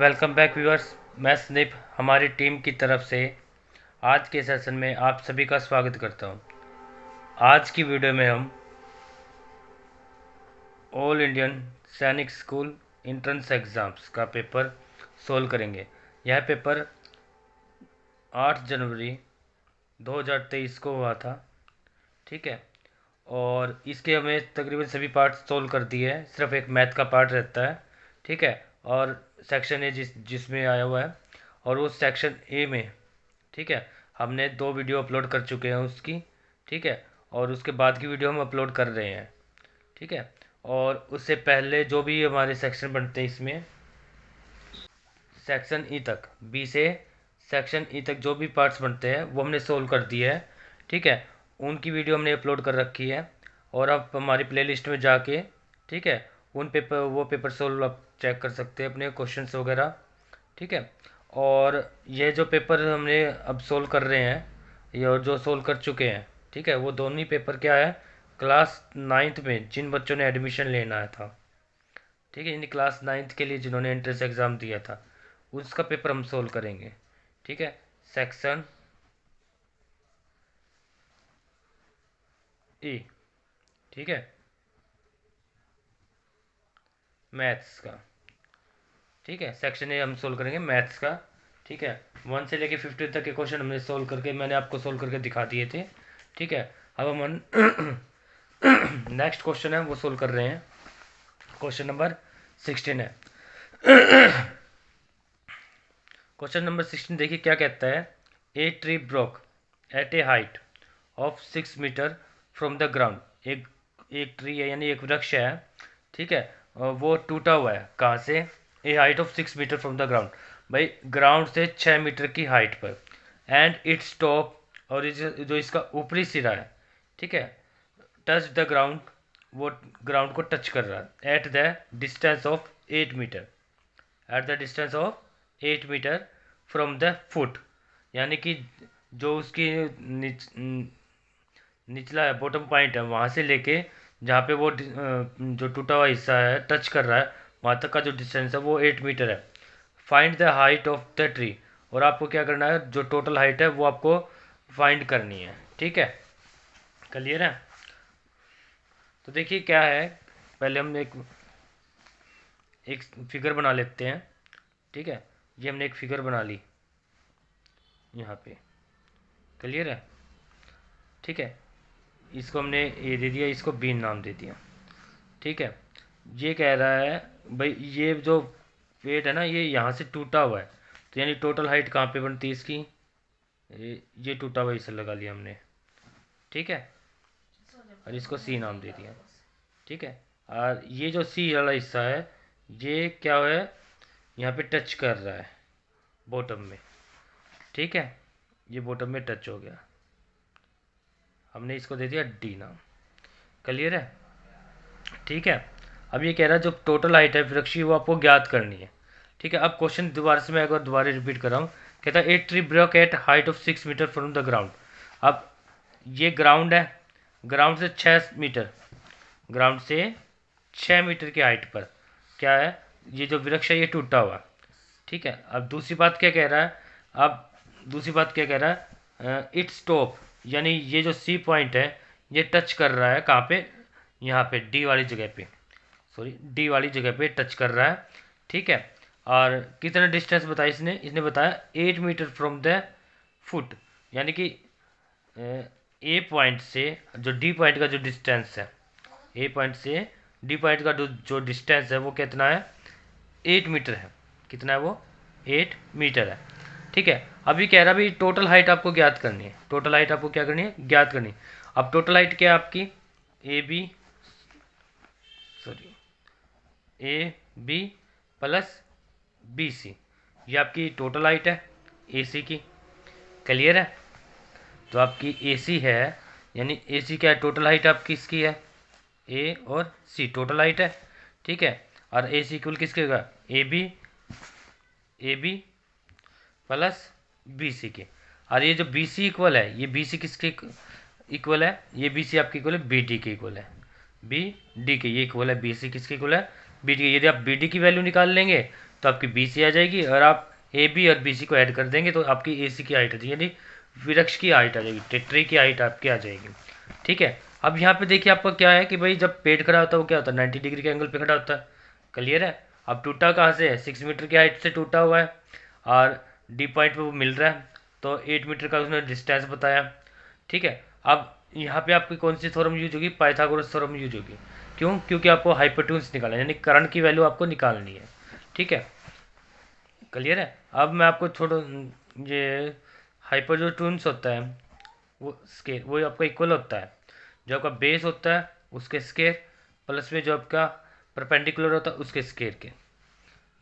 Welcome back viewers. मैं snip हमारी team की तरफ से आज के सेशन में आप सभी का स्वागत करता हूं। आज की वीडियो में हम ऑल इंडियन सैनिक स्कूल एंट्रेंस एग्ज़ाम्स का पेपर सोल्व करेंगे। यह पेपर 8 जनवरी 2023 को हुआ था, ठीक है। और इसके हमें तकरीबन सभी पार्ट सोल्व कर दिए हैं, सिर्फ एक मैथ का पार्ट रहता है, ठीक है। और सेक्शन ए जिसमें आया हुआ है, और उस सेक्शन ए में, ठीक है, हमने 2 वीडियो अपलोड कर चुके हैं उसकी, ठीक है। और उसके बाद की वीडियो हम अपलोड कर रहे हैं, ठीक है। और उससे पहले जो भी हमारे सेक्शन बनते हैं इसमें सेक्शन ई तक, बी से सेक्शन ई तक जो भी पार्ट्स बनते हैं वो हमने सोल्व कर दिए हैं, ठीक है। उनकी वीडियो हमने अपलोड कर रखी है और आप हमारी प्लेलिस्ट में जाके, ठीक है, वो पेपर सोल्व आप चेक कर सकते हैं, अपने क्वेश्चंस वगैरह, ठीक है। और ये जो पेपर हमने अब सोल्व कर रहे हैं, ये और जो सोल्व कर चुके हैं, ठीक है, वो दोनों ही पेपर क्या है, क्लास 9th में जिन बच्चों ने एडमिशन लेना था, ठीक है, यानी क्लास 9th के लिए जिन्होंने एंट्रेंस एग्ज़ाम दिया था, उसका पेपर हम सोल्व करेंगे, ठीक है। सेक्शन ई, ठीक है, मैथ्स का, ठीक है। सेक्शन ए हम सोल्व करेंगे मैथ्स का, ठीक है। 1 से लेके 15 तक के क्वेश्चन हमने सोल्व करके, मैंने आपको सोल्व करके दिखा दिए थे, ठीक है। अब हम नेक्स्ट क्वेश्चन है वो सोल्व कर रहे हैं। क्वेश्चन नंबर 16 है। क्वेश्चन नंबर 16 देखिए क्या कहता है। A tree broke at a height of 6 metre from the ground. एक एक ट्री है, यानी एक वृक्ष है, ठीक है, और वो टूटा हुआ है कहाँ से, a height of 6 metre from the ground, भाई ग्राउंड से 6 मीटर की हाइट पर। एंड इट्स टॉप, और जो इसका ऊपरी सिरा है, ठीक है, टच द ग्राउंड, वो ग्राउंड को टच कर रहा है, at the distance of 8 metre, at the distance of 8 metre from the foot, यानी कि जो उसकी निचला है, बॉटम पॉइंट है, वहाँ से लेके जहाँ पे वो जो टूटा हुआ हिस्सा है टच कर रहा है, वहाँ तक का जो डिस्टेंस है वो 8 मीटर है। Find the height of the tree, और आपको क्या करना है, जो टोटल हाइट है वो आपको फाइंड करनी है, ठीक है। क्लियर है। तो देखिए क्या है, पहले हम एक फिगर बना लेते हैं, ठीक है। ये हमने एक फिगर बना ली यहाँ पे, क्लियर है, ठीक है। इसको हमने ए दे दिया, इसको बी नाम दे दिया, ठीक है। ये कह रहा है भाई ये जो पेड़ है ना, ये यहाँ से टूटा हुआ है, तो यानी टोटल हाइट कहाँ पे बनती है इसकी, ये टूटा हुआ इसे लगा लिया हमने, ठीक है, और इसको सी नाम दे दिया, ठीक है। और ये जो सी वाला हिस्सा है, ये क्या है, यहाँ पे टच कर रहा है बॉटम में, ठीक है, ये बॉटम में टच हो गया, हमने इसको दे दिया डी नाम। क्लियर है, ठीक है। अब ये कह रहा है जो टोटल हाइट है वृक्ष की वो आपको ज्ञात करनी है, ठीक है। अब क्वेश्चन दोबारा से मैं एक बार दोबारा रिपीट कर रहा हूँ। कहता है a tree broke at height of 6 metre from the ground. अब ये ग्राउंड है, ग्राउंड से 6 मीटर, ग्राउंड से 6 मीटर की हाइट पर क्या है, ये जो वृक्ष है ये टूटा हुआ, ठीक है। अब दूसरी बात क्या कह रहा है, अब दूसरी बात क्या कह रहा है, इट्स टॉप, यानी ये जो सी पॉइंट है ये टच कर रहा है कहाँ पे, यहाँ पे डी वाली जगह पे, सॉरी डी वाली जगह पे टच कर रहा है, ठीक है। और कितना डिस्टेंस बताया इसने, बताया 8 मीटर फ्रॉम द फुट, यानी कि ए पॉइंट से जो डी पॉइंट का जो डिस्टेंस है, ए पॉइंट से डी पॉइंट का जो डिस्टेंस है वो कितना है, 8 मीटर है। कितना है वो, 8 मीटर है, ठीक है। अभी कह रहा भाई टोटल हाइट आपको ज्ञात करनी है, टोटल हाइट आपको क्या करनी है, ज्ञात करनी है। अब टोटल हाइट क्या है आपकी, a b, sorry a b plus b c, ये आपकी टोटल हाइट है ए सी की। क्लियर है। तो आपकी ए सी है, यानी ए सी क्या है, टोटल हाइट आपकी इसकी है, ए और सी टोटल हाइट है, ठीक है। और ए सी इक्वल किसके होगा, a b plus b c के। और ये जो बी सी इक्वल है, ये बी सी किसके इक्वल है, ये बी सी आपकी इक्वल है बी डी के इक्वल है, बी डी के, ये इक्वल है बी सी किसके इक्वल है, बी डी के। यदि आप बी डी की वैल्यू निकाल लेंगे तो आपकी बी सी आ जाएगी, और आप ए बी और बी सी को ऐड कर देंगे तो आपकी ए सी की हाइट आ जाएगी, यानी वृक्ष की हाइट आ जाएगी, ट्री की हाइट आपकी आ जाएगी। ठीक है, अब यहाँ पे देखिए आपका क्या है कि भाई जब पेड़ खड़ा होता है वो क्या होता है, 90 डिग्री के एंगल पे खड़ा होता है। क्लियर है। अब टूटा कहाँ से है, 6 मीटर की हाइट से टूटा हुआ है, और डी पॉइंट पे वो मिल रहा है, तो 8 मीटर का उसने डिस्टेंस बताया। ठीक है, अब यहाँ पे आपकी कौन सी थ्योरम यूज होगी, पाइथागोरस थ्योरम यूज होगी। क्यों, क्योंकि आपको हाइपोटेन्यूज निकालना है, यानी करंट की वैल्यू आपको निकालनी है। ठीक है, क्लियर है। अब मैं आपको छोड़ो, ये हाइपोटेन्यूज होता है वो स्केयर, वो आपका इक्वल होता है जो आपका बेस होता है उसके स्केयर प्लस में जो आपका परपेंडिकुलर होता है उसके स्केयर के,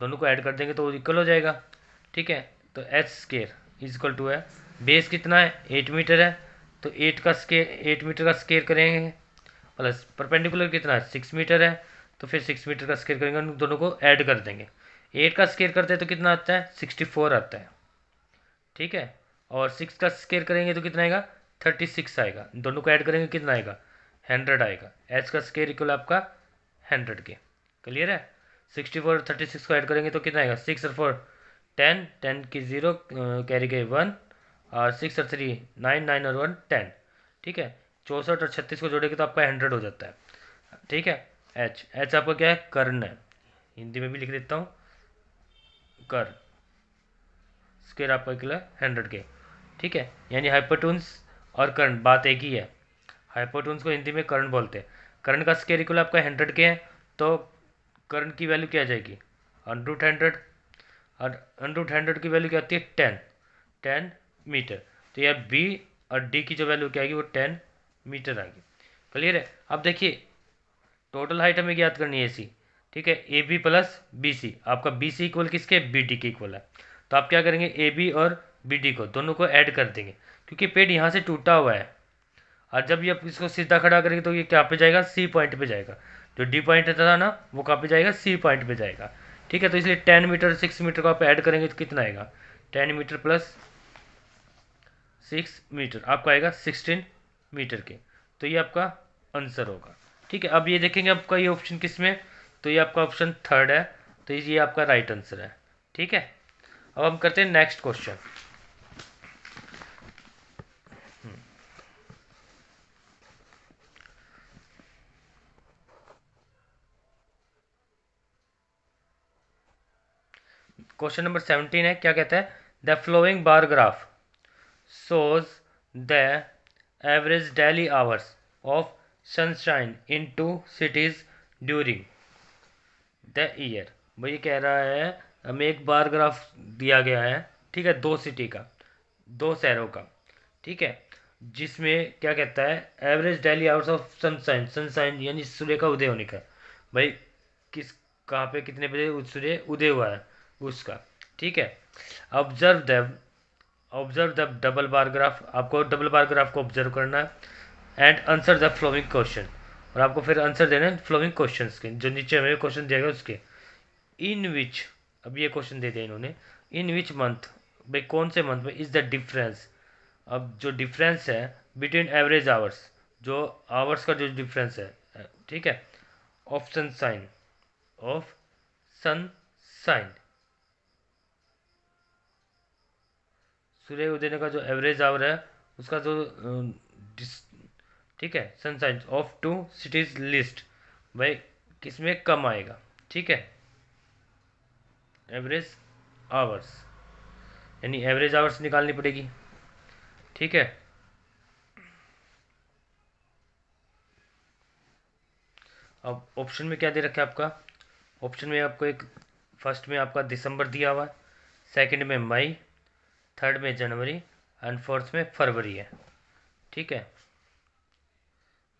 दोनों को ऐड कर देंगे तो वो इक्वल हो जाएगा। ठीक है, तो h square is equal to है, बेस कितना है 8 मीटर है, तो 8 मीटर का स्केयर करेंगे, प्लस परपेंडिकुलर कितना है 6 मीटर है, तो फिर 6 मीटर का स्केयर करेंगे, उन दोनों को ऐड कर देंगे। 8 का स्केयर करते हैं तो कितना आता है 64 आता है। ठीक है, और 6 का स्केयर करेंगे तो कितना आएगा 36 आएगा, दोनों को ऐड करेंगे कितना आएगा 100 आएगा। एच का स्केयर इक्वल आपका 100 के। क्लियर है। 64 और 36 को ऐड करेंगे तो कितना आएगा 6 और 4 10, 10 की 0 कैरी गए 1, और 6 और 3 9, 9 और 1 10। ठीक है, 64 और 36 को जोड़ेंगे तो आपका 100 हो जाता है। ठीक है, एच एच आपका क्या है कर्ण है, हिंदी में भी लिख देता हूँ कर, स्केयर आपका इक्वल है 100 के। ठीक है, यानी हाइपोटेन्यूज और करंट बात एक ही है। हाइपोटेन्यूज को हिंदी में करंट बोलते हैं, करंट का स्केयर इक्वल आपका 100 के है, तो करंट की वैल्यू क्या आ जाएगी √100, और √100 की वैल्यू क्या आती है 10 मीटर, तो यार बी और डी की जो वैल्यू क्या आएगी वो 10 मीटर आएगी। क्लियर है। अब देखिए टोटल हाइट हमें याद करनी है ऐसी। ठीक है, a b plus b c, आपका बी सी इक्वल किसके बी डी के इक्वल है, तो आप क्या करेंगे ए बी और बी डी को दोनों को ऐड कर देंगे, क्योंकि पेड़ यहाँ से टूटा हुआ है, और जब ये आप इसको सीधा खड़ा करेंगे तो ये क्या पे जाएगा सी पॉइंट पे जाएगा, जो डी पॉइंट था ना वो कहाँ पे जाएगा सी पॉइंट पे जाएगा। ठीक है, तो इसलिए 10 मीटर 6 मीटर को आप ऐड करेंगे तो कितना आएगा 10 मीटर प्लस 6 मीटर आपका आएगा 16 मीटर के, तो ये आपका आंसर होगा। ठीक है, अब ये देखेंगे आपका ये ऑप्शन किस में, तो ये आपका ऑप्शन थर्ड है, तो ये आपका राइट आंसर है। ठीक है, अब हम करते हैं नेक्स्ट क्वेश्चन। क्वेश्चन नंबर 17 है, क्या कहता है the flowing bar graph shows the average daily hours of sunshine in two cities during the year। भाई कह रहा है हमें एक बार ग्राफ दिया गया है, ठीक है, दो सिटी का, दो शहरों का। ठीक है, जिसमें क्या कहता है average daily hours of sunshine, sunshine यानी सूर्य का उदय होने का, भाई किस कहाँ पे कितने बजे सूर्य उदय हुआ है उसका। ठीक है, observe the double bar graph, आपको डबल बार ग्राफ को ऑब्जर्व करना है, and answer the flowing question, और आपको फिर आंसर देना है फ्लोइंग क्वेश्चन के, जो नीचे हमें क्वेश्चन दिया गया उसके। इन विच, अब ये क्वेश्चन दे दिया इन्होंने, इन विच मंथ, भाई कौन से मंथ में इज द डिफरेंस, अब जो डिफरेंस है बिटवीन एवरेज आवर्स, जो आवर्स का जो डिफरेंस है, ठीक है, ऑफ सनसाइन, ऑफ सनसाइन, सूर्य उदय का जो एवरेज आवर है उसका जो ठीक है sunshine of two cities list, भाई किसमें कम आएगा। ठीक है, एवरेज आवर्स, यानी एवरेज आवर्स निकालनी पड़ेगी। ठीक है, अब ऑप्शन में क्या दे रखा है आपका, ऑप्शन में आपको एक फर्स्ट में आपका दिसंबर दिया हुआ है, सेकंड में मई, थर्ड में जनवरी, एंड फोर्थ में फरवरी है। ठीक है,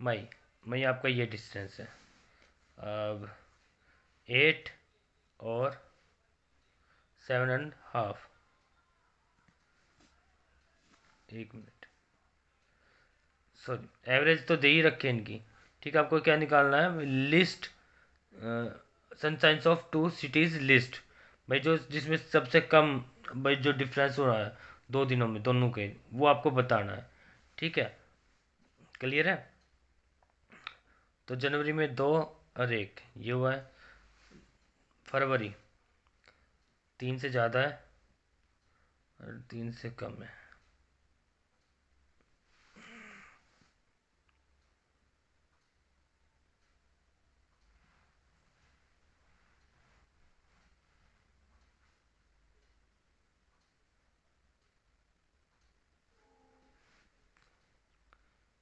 मई, मई आपका ये डिस्टेंस है, अब 8 और 7.5, एक मिनट, सॉरी एवरेज तो दे ही रखे इनकी। ठीक है, आपको क्या निकालना है लिस्ट, सनसाइंस ऑफ टू सिटीज लिस्ट, भाई जो जिसमें सबसे कम, भाई जो डिफरेंस हो रहा है 2 दिनों में दोनों के, वो आपको बताना है। ठीक है, क्लियर है। तो जनवरी में 2 और 1 ये हुआ है, फरवरी 3 से ज़्यादा है और 3 से कम है।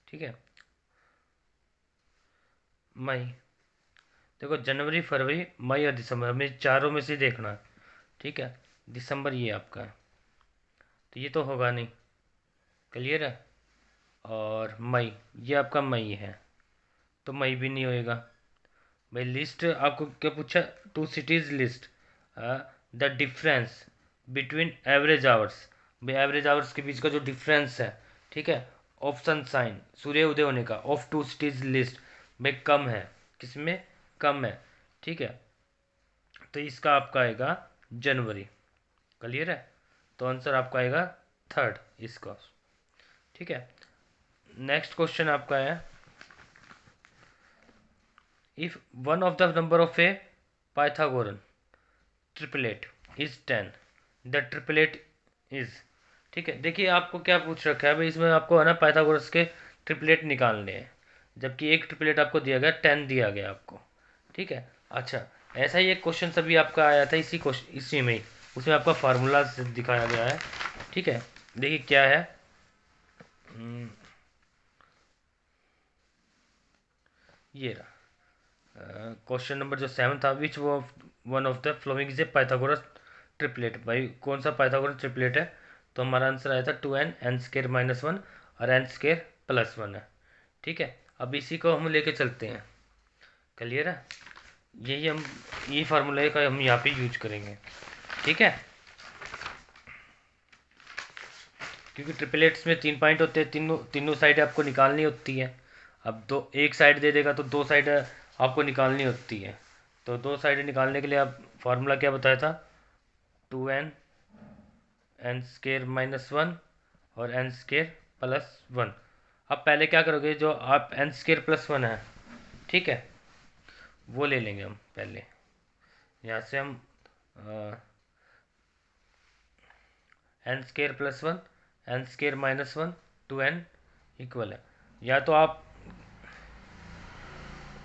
ठीक है। मई, देखो जनवरी फरवरी मई और दिसंबर, हमें चारों में से देखना है। ठीक है, दिसंबर ये आपका है, तो ये तो होगा नहीं। क्लियर है। और मई, ये आपका मई है, तो मई भी नहीं होएगा। भाई लिस्ट आपको क्या पूछा, two cities list the difference between average hours. भाई एवरेज आवर्स के बीच का जो डिफरेंस है, ठीक है, ऑप्शन साइन सूर्य उदय होने का ऑफ टू सिटीज लिस्ट, भाई कम है, किसमें कम है। ठीक है, तो इसका आपका आएगा जनवरी। क्लियर है, तो आंसर आपका आएगा थर्ड इसका। ठीक है, नेक्स्ट क्वेश्चन आपका है, if one of the number of A Pythagorean triplet is 10, the triplet is. ठीक है, देखिए आपको क्या पूछ रखा है भाई, इसमें आपको है ना पाइथागोरस के ट्रिपलेट निकालने हैं, जबकि एक ट्रिपलेट आपको दिया गया 10 दिया गया आपको। ठीक है, अच्छा, ऐसा ही एक क्वेश्चन सभी आपका आया था इसी क्वेश्चन इसी में ही, उसमें आपका फार्मूला दिखाया गया है। ठीक है, देखिए क्या है, ये रहा क्वेश्चन नंबर जो 7 था, विच वो one of the following is a Pythagoras triplet. भाई कौन सा पाइथागोरस ट्रिपलेट है, तो हमारा आंसर आया था 2n n square minus one और एन स्केयर प्लस वन है। ठीक है, अब इसी को हम लेके चलते हैं। क्लियर है, यही हम ये फार्मूला का हम यहाँ पे यूज करेंगे। ठीक है, क्योंकि ट्रिपलेट्स में 3 पॉइंट होते हैं, तीनों तीनों साइड आपको निकालनी होती है। अब दो एक साइड दे देगा तो दो साइड आपको निकालनी होती है, तो दो साइड निकालने के लिए आप फार्मूला क्या बताया था, 2n n square minus one और एन स्केयर प्लस वन। अब पहले क्या करोगे, जो आप एन स्केयर प्लस वन है, ठीक है, वो ले लेंगे हम पहले। यहाँ से हम n square plus one n square minus one 2n equal है, या तो आप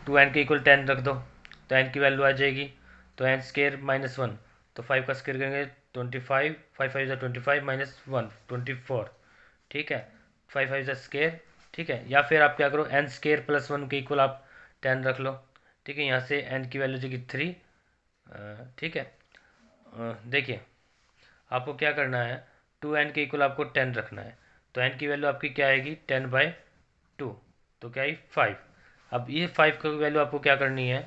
2n के इक्वल 10 रख दो, तो n की वैल्यू आ जाएगी, तो एन स्केयर माइनस वन, तो 5 का स्केयर करेंगे 25, 5 5 25 माइनस वन 24। ठीक है, 5 5 स्केयर। ठीक है, या फिर आप क्या करो, एन स्केयर प्लस वन के इक्वल आप 10 रख लो। ठीक है, यहाँ से n की वैल्यू जाएगी 3। ठीक है, देखिए आपको क्या करना है, 2n के इक्वल आपको 10 रखना है, तो n की वैल्यू आपकी क्या आएगी 10/2, तो क्या आई 5। अब ये 5 की वैल्यू आपको क्या करनी है,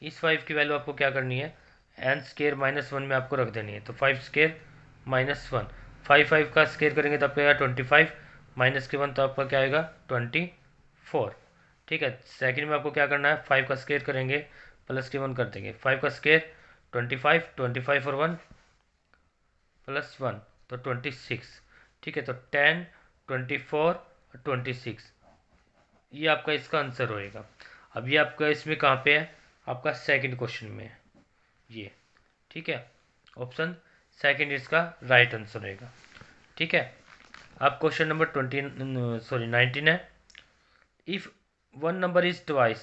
इस 5 की वैल्यू आपको क्या करनी है, एन स्केयर माइनस वन में आपको रख देनी है, तो 5 स्केयर माइनस वन, 5 5 का स्केयर करेंगे तो आपका आएगा 25 माइनस के वन, तो आपका क्या आएगा 24। ठीक है, सेकंड में आपको क्या करना है, 5 का स्केयर करेंगे प्लस के वन कर देंगे, 5 का स्केयर 25, 25 और वन प्लस वन, तो 26। ठीक है, तो 10 24 और 26, ये आपका इसका आंसर होएगा। अब ये आपका इसमें कहाँ पे है, आपका सेकंड क्वेश्चन में है ये। ठीक है, ऑप्शन सेकंड इसका राइट आंसर रहेगा। ठीक है, अब क्वेश्चन नंबर 19 है, if one number is twice,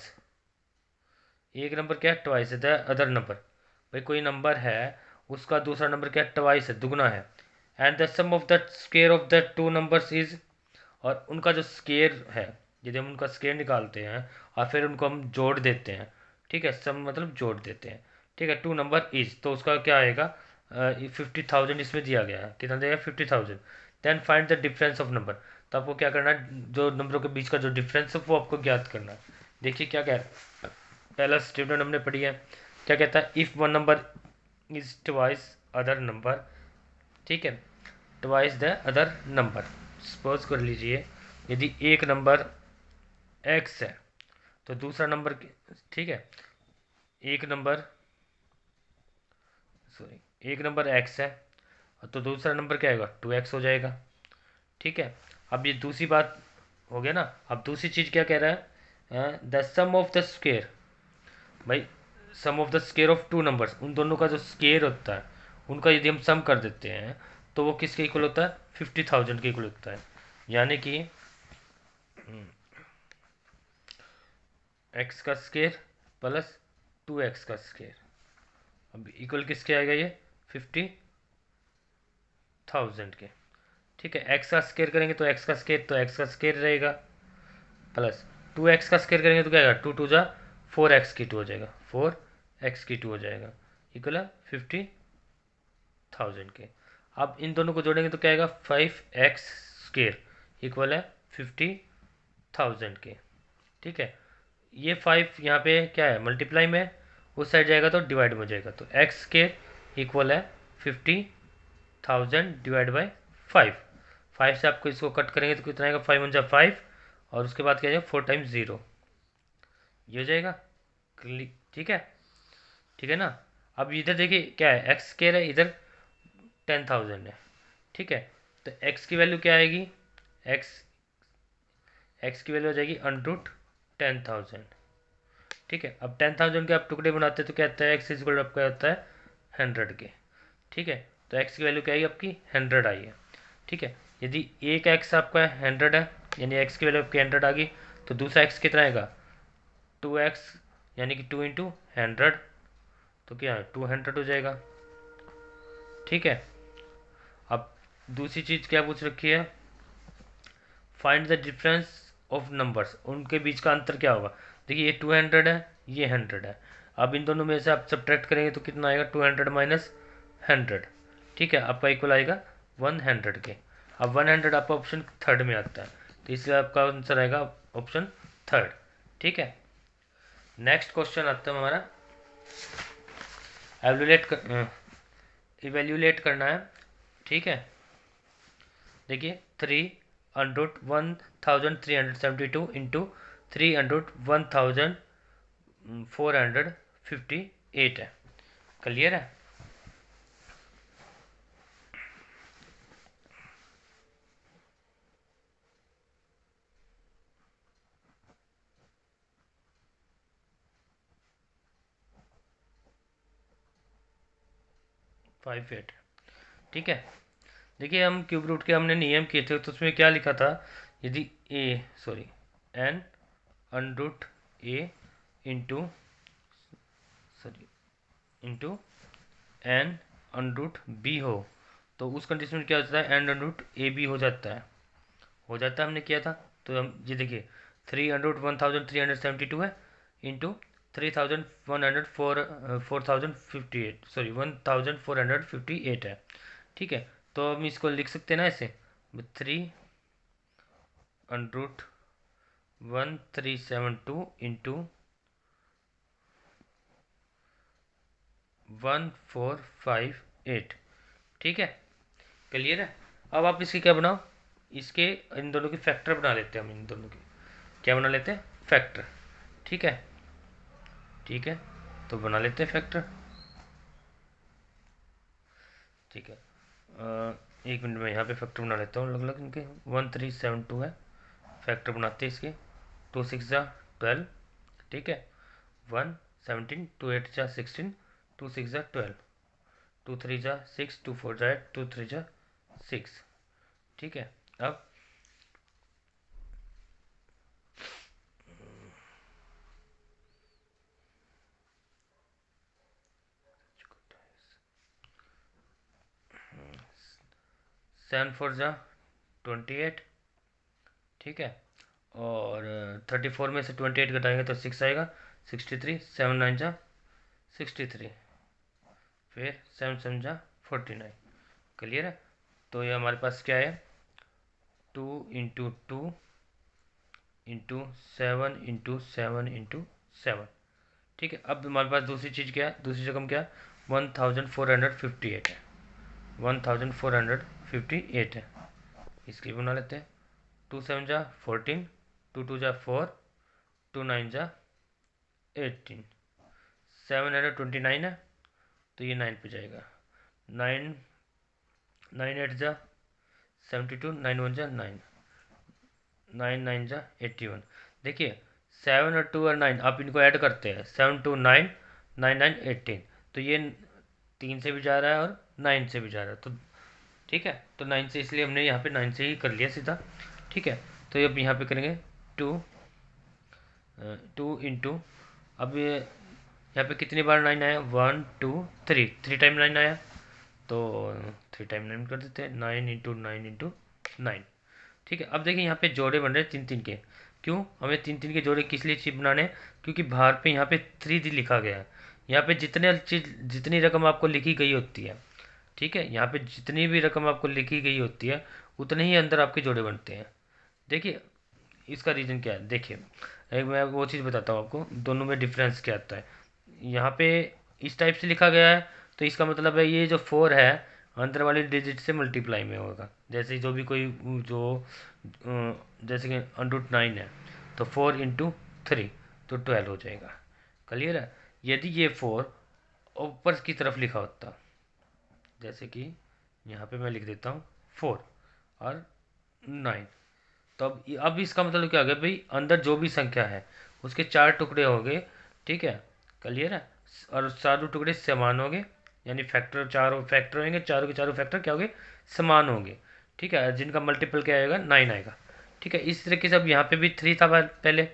एक नंबर क्या है ट्वाइस है द अदर नंबर। भाई कोई नंबर है, उसका दूसरा नंबर क्या है ट्वाइस है, दुगना है, and the sum of the square of the two numbers is, और उनका जो स्केयर है, यदि हम उनका स्केयर निकालते हैं और फिर उनको हम जोड़ देते हैं, ठीक है, सम मतलब जोड़ देते हैं। ठीक है, टू नंबर इज, तो उसका क्या आएगा, 50,000 इसमें दिया गया है, कितना देगा 50,000। Then find the difference of number, तो आपको क्या करना है, जो नंबरों के बीच का जो डिफरेंस है वो आपको ज्ञात करना है। देखिए क्या कह रहा है, पहला स्टेटमेंट हमने पढ़ी है, क्या कहता है, if one number is twice other number. ठीक है, twice the other number, suppose कर लीजिए यदि एक नंबर x है तो दूसरा नंबर, ठीक है, एक नंबर सॉरी एक नंबर x है तो दूसरा नंबर क्या आएगा 2x हो जाएगा। ठीक है, अब ये दूसरी बात हो गया ना, अब दूसरी चीज़ क्या कह रहा है, the sum of the square. भाई sum of the square of two numbers, उन दोनों का जो स्केयर होता है उनका यदि हम सम कर देते हैं तो वो किसके इक्वल होता है, 50,000 के इक्वल होता है। यानी कि एक्स का स्केयर प्लस 2x का स्केयर, अब इक्वल किसके आएगा ये, 50,000 के। ठीक है, एक्स का स्केयर करेंगे तो एक्स का स्केयर रहेगा, प्लस 2x का स्केयर करेंगे तो क्या आएगा, 2 2 जा 4x की 2 हो जाएगा, 4x की 2 हो जाएगा, इक्वल है 50,000 के। अब इन दोनों को जोड़ेंगे तो क्या आएगा, 5x स्केयर इक्वल है 50,000 के। ठीक है, ये 5 यहाँ पे क्या है, मल्टीप्लाई में, उस साइड जाएगा तो डिवाइड में हो जाएगा, तो एक्स स्केयर इक्वल है 50,000 डिवाइड बाई 5। 5 से आपको इसको कट करेंगे तो कितना आएगा, 5 1 जा 5, और उसके बाद क्या जाएगा 4 टाइम्स 0, ये हो जाएगा। ठीक है, ठीक है ना। अब इधर देखिए क्या है, एक्स स्केयर है, इधर 10,000 है। ठीक है, तो एक्स की वैल्यू क्या आएगी, एक्स एक्स की वैल्यू हो जाएगी अंडरूट 10,000। ठीक है, अब 10,000 के आप टुकड़े बनाते हैं तो क्या आता है, एक्स इक्वल आपका आता है 100 के। ठीक है, तो एक्स की वैल्यू क्या आई आपकी, 100 आई है। ठीक है, यदि एक एक्स आपका 100 है, यानी एक्स की वैल्यू आपकी 100 आ गई, तो दूसरा एक्स कितना आएगा, 2x, यानी कि 2 इंटू 100, तो क्या है 200 हो जाएगा। ठीक है, अब दूसरी चीज़ क्या पूछ रखी है, find the difference of numbers, उनके बीच का अंतर क्या होगा। देखिए ये 200 है, ये 100 है, अब इन दोनों में से आप सब्ट्रैक्ट करेंगे तो कितना आएगा, 200 माइनस 100। ठीक है, आपका इक्वल आएगा 100 के। अब 100 आपका ऑप्शन थर्ड में आता है, तो इसलिए आपका आंसर आएगा ऑप्शन थर्ड। ठीक है, नेक्स्ट क्वेश्चन आता है हमारा, इवेल्यूलेट करना है। ठीक है, देखिए 300,1372 इंटू 300,1458 है। क्लियर है, 58। ठीक है, देखिए हम क्यूब रूट के हमने नियम किए थे, तो उसमें क्या लिखा था, यदि N under root A into into N under root B हो, तो उस कंडीशन में क्या होता है, एन अंडरूट ए बी हो जाता है, हमने किया था। तो हम ये देखिए 300,1372 है इंटू 3,100 सॉरी 1,458 है। ठीक है, तो हम इसको लिख सकते हैं ना ऐसे, 300,1372 इंटू 1,458। ठीक है, क्लियर है। अब आप इसके क्या बनाओ, इसके इन दोनों के फैक्टर बना लेते हैं, हम इन दोनों के क्या बना लेते हैं, फैक्टर। ठीक है, ठीक है, तो बना लेते हैं फैक्टर। ठीक है, एक मिनट में यहाँ पे फैक्टर बना लेता हूँ अलग अलग इनके। 1372 है, फैक्टर बनाते हैं इसके, 2 6 जा 12। ठीक है, 1 17, 2 8 जा 16, 2 6 जा 12, 2 3 जा 6, 2 4 जा 8, 2 3 जा 6। ठीक है, अब सेवन फोर जा 28। ठीक है, और 34 में से 28 घटाएंगे तो 6 आएगा, 63, 7 9 जा 63, फिर 7 7 जा 49। क्लियर है, तो ये हमारे पास क्या है, 2 इंटू 2 इंटू 7 इंटू 7। ठीक है, अब हमारे पास दूसरी चीज़ क्या है, दूसरी रकम क्या है, 1,458 है, 1,458 है, इसकी बना लेते हैं। 2 7 जा 14, 2 2 जा 4, 2 9 जा 18, 729 है, तो ये 9 पे जाएगा, 9 9 8 जा 72, 9 1 जा 9, 9 9 जा 81। देखिए 7 और 2 और 9 आप इनको ऐड करते हैं, 7 2 9, 9 9 18, तो ये 3 से भी जा रहा है और 9 से भी जा रहा है, तो ठीक है, तो 9 से, इसलिए हमने यहाँ पे 9 से ही कर लिया सीधा। ठीक है, तो अब यहाँ पे करेंगे 2 अब ये यहाँ पे कितनी बार 9 आया, 1 2 3, 3 टाइम 9 आया, तो 3 टाइम 9 कर देते हैं, 9 × 9 × 9। ठीक है, अब देखिए यहाँ पे जोड़े बन रहे हैं 3 3 के। क्यों हमें 3 3 के जोड़े किस लिए चीज बनाने हैं, क्योंकि बाहर पे यहाँ पे 3 लिखा गया है। यहाँ पे जितने चीज, जितनी रकम आपको लिखी गई होती है, ठीक है, यहाँ पे जितनी भी रकम आपको लिखी गई होती है उतने ही अंदर आपके जोड़े बनते हैं। देखिए इसका रीज़न क्या है, देखिए एक मैं वो चीज़ बताता हूँ आपको, दोनों में डिफरेंस क्या आता है। यहाँ पे इस टाइप से लिखा गया है, तो इसका मतलब है ये जो 4 है अंदर वाली डिजिट से मल्टीप्लाई में होगा। जैसे जो भी कोई जो जैसे कि √9 है, तो 4 × 3 तो 12 हो जाएगा। क्लियर है। यदि ये 4 ऊपर की तरफ लिखा होता, जैसे कि यहाँ पे मैं लिख देता हूँ 4 और 9, तो अब इसका मतलब क्या हो गया भाई, अंदर जो भी संख्या है उसके 4 टुकड़े हो गए। ठीक है, क्लियर है, और चारों टुकड़े समान होंगे, यानी फैक्टर, चारों फैक्टर होंगे, चारों के चारों फैक्टर क्या होंगे, समान होंगे। ठीक है, जिनका मल्टीपल क्या आएगा, 9 आएगा। ठीक है, इस तरीके से अब यहाँ पे भी 3 था पहले,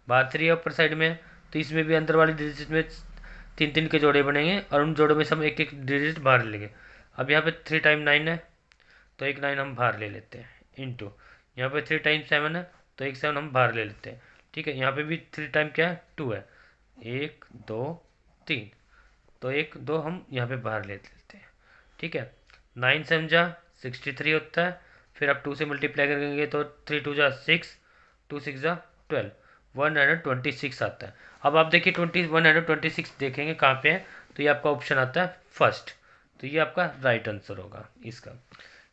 बाहर 3 है ऊपर साइड में, तो इसमें भी अंदर वाली डिजिट में 3 3 के जोड़े बनेंगे और उन जोड़ों में से हम एक एक डिजिट बाहर लेंगे। अब यहाँ पे 3 टाइम 9 है, तो एक 9 हम बाहर ले लेते हैं, इंटू यहाँ पे 3 टाइम 7 है, तो एक 7 हम बाहर ले लेते हैं। ठीक है, यहाँ पे भी 3 टाइम क्या है, 2 है, 1 2 3, तो 1 2 हम यहाँ पे बाहर ले लेते हैं। ठीक है, 9 7 जा 63 होता है, फिर आप 2 से मल्टीप्लाई करेंगे तो 3 2 जा 6, 2 6 जा 12, 126 आता है। अब आप देखिए 126 देखेंगे कहाँ पे है, तो ये आपका ऑप्शन आता है फर्स्ट, तो ये आपका राइट आंसर होगा इसका।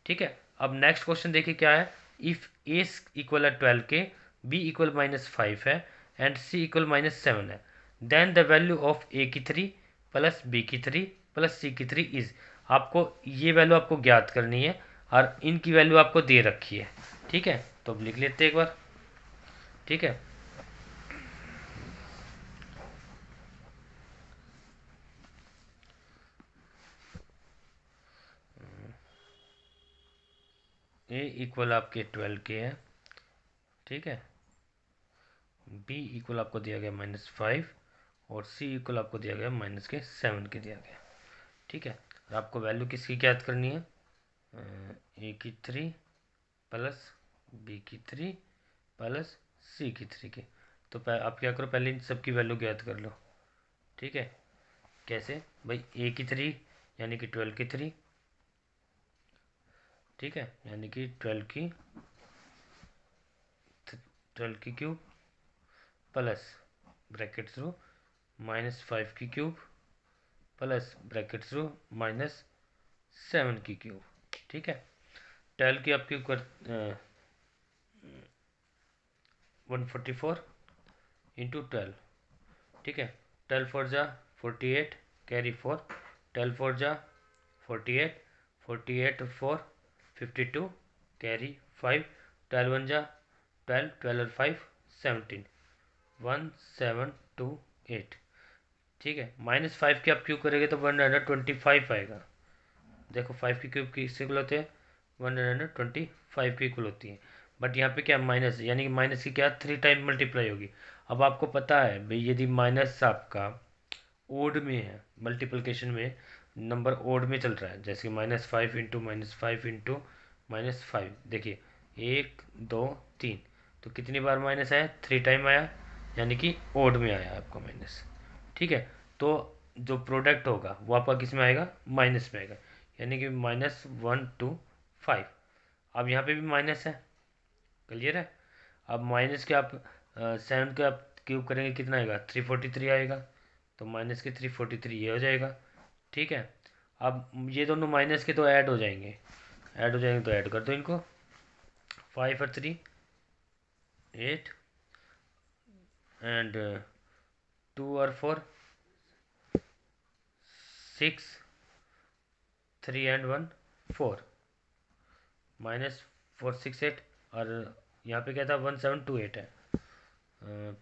ठीक है, अब नेक्स्ट क्वेश्चन देखिए क्या है, इफ ए इक्वल है 12 के, बी इक्वल -5 है एंड सी इक्वल -7 है, देन द वैल्यू ऑफ ए की 3 प्लस बी की 3 प्लस सी की 3 इज। आपको ये वैल्यू आपको ज्ञात करनी है और इनकी वैल्यू आपको दे रखी है। ठीक है, तो अब लिख लेते हैं एक बार। ठीक है, ए इक्वल आपके 12 के है, ठीक है, बी इक्वल आपको दिया गया -5 और सी इक्वल आपको दिया गया -7 के दिया गया। ठीक है, और आपको वैल्यू किसकी ज्ञात करनी है, ए की 3 प्लस बी की 3 प्लस सी की 3 की। तो आप क्या करो, पहले इन सबकी वैल्यू ज्ञात कर लो। ठीक है, कैसे भाई, ए की 3 यानी कि 12 की 3, ठीक है, यानी कि 12 की क्यूब प्लस ब्रैकेट थ्रू -5 की क्यूब प्लस ब्रैकेट थ्रू -7 की क्यूब। ठीक है, 12 की आप क्यूब कर 144 इंटू 12। ठीक है, 12 4 जा 48, कैरी 4, 12 4 जा 48, 48 4 52, कैरी 5, 12 1 जा 12, 12 और 5 17, 1728। ठीक है, -5 की आप क्यूब करेंगे तो 125 आएगा। देखो 5 की क्यूब किससे इक्वल होते हैं, 125 की इक्वल होती है। बट यहाँ पे क्या माइनस, यानी कि माइनस की क्या 3 टाइम मल्टीप्लाई होगी। अब आपको पता है भाई, यदि माइनस आपका ओड में है, मल्टीप्लिकेशन में नंबर ओड में चल रहा है, जैसे कि -5 × -5 × -5, देखिए 1 2 3, तो कितनी बार माइनस आया, 3 टाइम आया, यानी कि ओड में आया आपका माइनस। ठीक है, तो जो प्रोडक्ट होगा वो आपका किस में आएगा, माइनस में आएगा, यानी कि -1 2 5। अब यहाँ पे भी माइनस है, क्लियर है। अब माइनस के आप 7 के आप क्यूब करेंगे कितना आएगा, 343 आएगा, तो माइनस के 343 ये हो जाएगा। ठीक है, अब ये दोनों माइनस के तो ऐड हो जाएंगे, ऐड हो जाएंगे तो ऐड कर दो इनको, 5 और 3 8 एंड 2 और 4 6, 3 एंड 1 4, -468, और यहाँ पे क्या था 1728 है,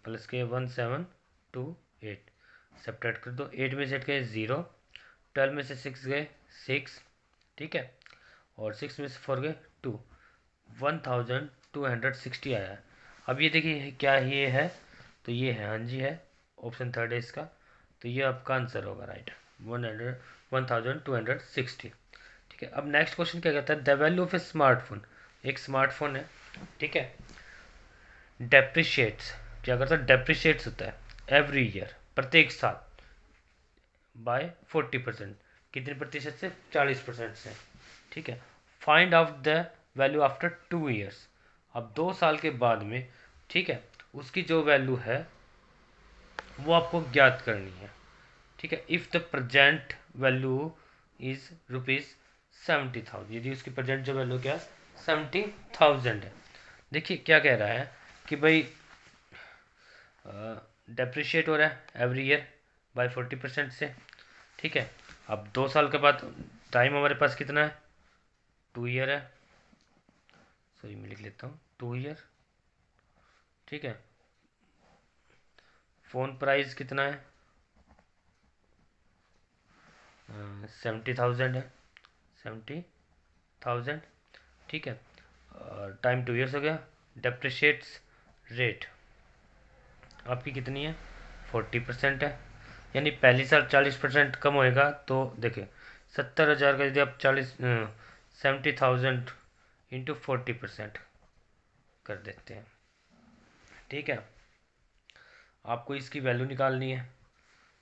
प्लस के 1728, सब्ट्रैक्ट कर दो। 8 में से 8 गए 0, 12 में से 6 गए 6, ठीक है, और 6 में से 4 गए 2, 1260 आया है। अब ये देखिए क्या ये है, तो ये है, हाँ जी है, ऑप्शन थर्ड है इसका, तो ये आपका आंसर होगा राइट, 1260। ठीक है, अब नेक्स्ट क्वेश्चन क्या कहता है, the value of A smartphone, एक स्मार्टफोन है, ठीक है, डेप्रिशिएट्स, क्या करता है, डेप्रिशिएट्स होता है एवरी ईयर, प्रत्येक साल, बाय 40%, कितने प्रतिशत से, 40% से, ठीक है। Find out the value after 2 years, अब 2 साल के बाद में, ठीक है, उसकी जो वैल्यू है वो आपको ज्ञात करनी है, ठीक है। If the present value is ₹70,000, यदि उसकी प्रेजेंट जो वैल्यू क्या है 70,000 है। देखिए क्या कह रहा है कि भाई डेप्रिशिएट हो रहा है एवरी ईयर बाय 40% से, ठीक है। अब 2 साल के बाद टाइम हमारे पास कितना है, 2 ईयर है, सॉरी मैं लिख लेता हूँ 2 ईयर, ठीक है। फ़ोन प्राइस कितना है, 70,000 है, 70,000, ठीक है। टाइम 2 ईयर्स हो गया। डेप्रिशिएट्स रेट आपकी कितनी है, 40% है, यानी पहली साल 40% कम होएगा, तो देखिए 70,000 का यदि आप 70,000 इंटू 40% कर देते हैं, ठीक है, आपको इसकी वैल्यू निकालनी है,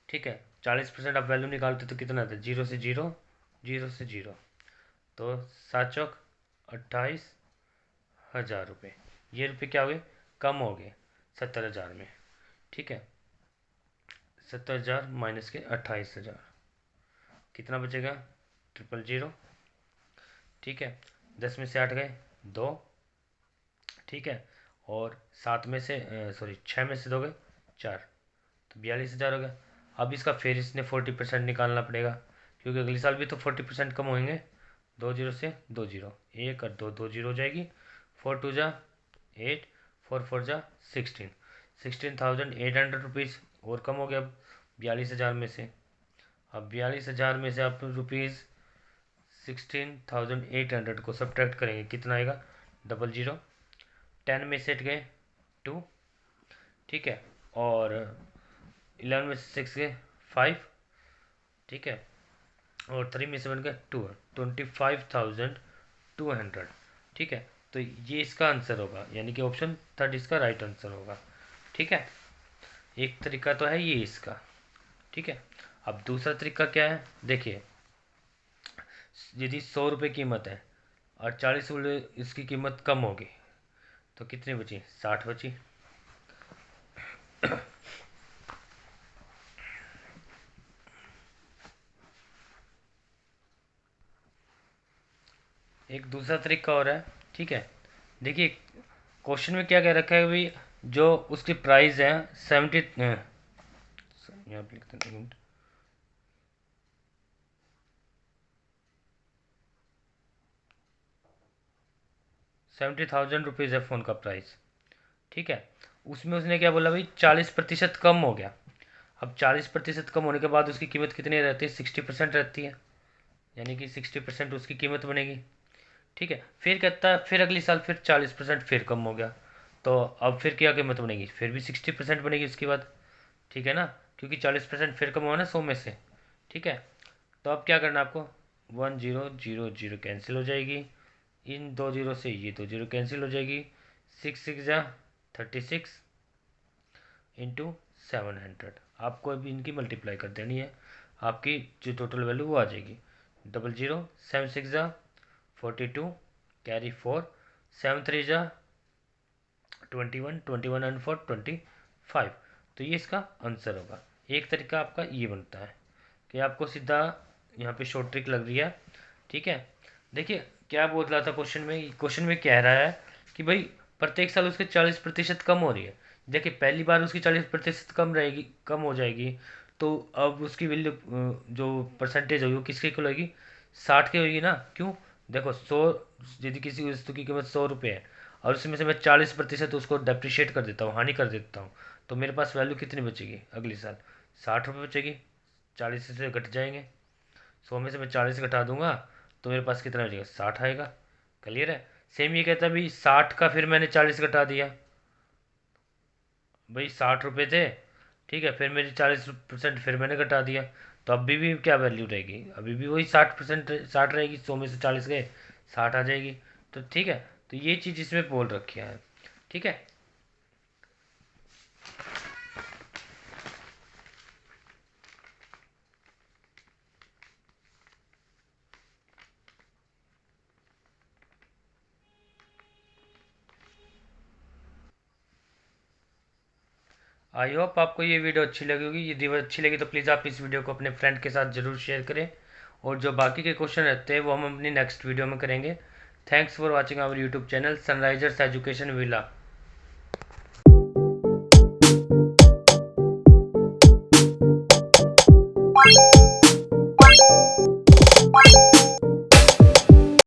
ठीक है। 40% आप वैल्यू निकालते तो कितना आता है, 0 से 0, 0 से 0, तो 7 चौक 28,000 रुपये, ये रुपये क्या हुए, कम हो गए 70,000 में, ठीक है। 70,000 माइनस के 28,000, कितना बचेगा, 000, ठीक है। 10 में से 8 गए 2, ठीक है, और 7 में से सॉरी 6 में से 2 गए 4, तो 42,000 हो गया। अब इसका फिर इसने 40% निकालना पड़ेगा, क्योंकि अगले साल भी तो 40% कम होंगे, 2 0 से 2 0, 1 और 2 2 0 हो जाएगी, 4 2 जा 8, 4 4 जा 16, 16,800 रुपीज़ और कम हो गया अब 42,000 में से। अब 42,000 में से आप रुपीज़ 16,800 को सब्ट्रैक्ट करेंगे, कितना आएगा, 0 0, 10 में से 8 गए 2, ठीक है, और 11 में से 6 गए 5, ठीक है, और 3 में से 1 गए 2, 25,200, ठीक है। तो ये इसका आंसर होगा, यानी कि ऑप्शन थर्ड इसका राइट आंसर होगा, ठीक है। एक तरीका तो है ये इसका, ठीक है। अब दूसरा तरीका क्या है, देखिए यदि 100 रुपये कीमत है और 40 रुपये इसकी कीमत कम होगी, तो कितनी बची, 60 बची, एक दूसरा तरीका और है, ठीक है। देखिए क्वेश्चन में क्या कह रखा है भाई, जो उसकी प्राइस है 70, यहाँ पे लिखते हैं 70,000 रुपीज़ है फ़ोन का प्राइस, ठीक है। उसमें उसने क्या बोला भाई, 40% कम हो गया। अब 40% कम होने के बाद उसकी कीमत कितनी रहती है, 60% रहती है, यानी कि 60% उसकी कीमत बनेगी, ठीक है। फिर कहता है फिर अगली साल फिर 40% फिर कम हो गया, तो अब फिर क्या कीमत बनेगी, फिर भी 60% बनेगी उसके बाद, ठीक है ना, क्योंकि 40% फिर कम हुआ ना 100 में से, ठीक है। तो अब क्या करना आपको, 1 0 0 0 कैंसिल हो जाएगी, इन 2 0 से ये 2 0 कैंसिल हो जाएगी, 6 6 जा 36 इंटू 700, आपको अभी इनकी मल्टीप्लाई कर देनी है, आपकी जो टोटल वैल्यू वो आ जाएगी, 0 0 7 6 जा 42, कैरी 4, 7 3 जा 21, 21 एंड 4 25, तो ये इसका आंसर होगा। एक तरीका आपका ये बनता है कि आपको सीधा यहाँ पे शॉर्ट ट्रिक लग रही है, ठीक है। देखिए क्या बोल रहा था क्वेश्चन में, क्वेश्चन में कह रहा है कि भाई प्रत्येक साल उसके 40% कम हो रही है। देखिए पहली बार उसकी 40% कम रहेगी, कम हो जाएगी, तो अब उसकी वैल्यू जो परसेंटेज होगी वो किसकी इक्वल होगी, 60 की होगी ना, क्यों, देखो 100, यदि किसी वस्तु की कीमत 100 रुपये है और उसमें से मैं 40% उसको डेप्रिशिएट कर देता हूँ, हानि कर देता हूँ, तो मेरे पास वैल्यू कितनी बचेगी अगले साल, 60 रुपये बचेगी, 40 से घट जाएंगे, 100 में से मैं 40 घटा दूंगा तो मेरे पास कितना बचेगा, 60 आएगा। क्लियर है। सेम ये कहता है भाई 60 का फिर मैंने 40 घटा दिया, भाई 60 रुपये थे, ठीक है, फिर मेरी 40% फिर मैंने घटा दिया, तो अभी भी क्या वैल्यू रहेगी, अभी भी वही 60%, 60 रहेगी, 100 में से 40 गए, 60 आ जाएगी। तो ठीक है, तो ये चीज़ इसमें बोल रखी है। ठीक है। आई होप आपको ये वीडियो अच्छी लगी होगी। यदि वो अच्छी लगी तो प्लीज़ आप इस वीडियो को अपने फ्रेंड के साथ ज़रूर शेयर करें, और जो बाकी के क्वेश्चन रहते हैं वो हम अपनी नेक्स्ट वीडियो में करेंगे। Thanks for watching our YouTube channel Sunrisers Education villa.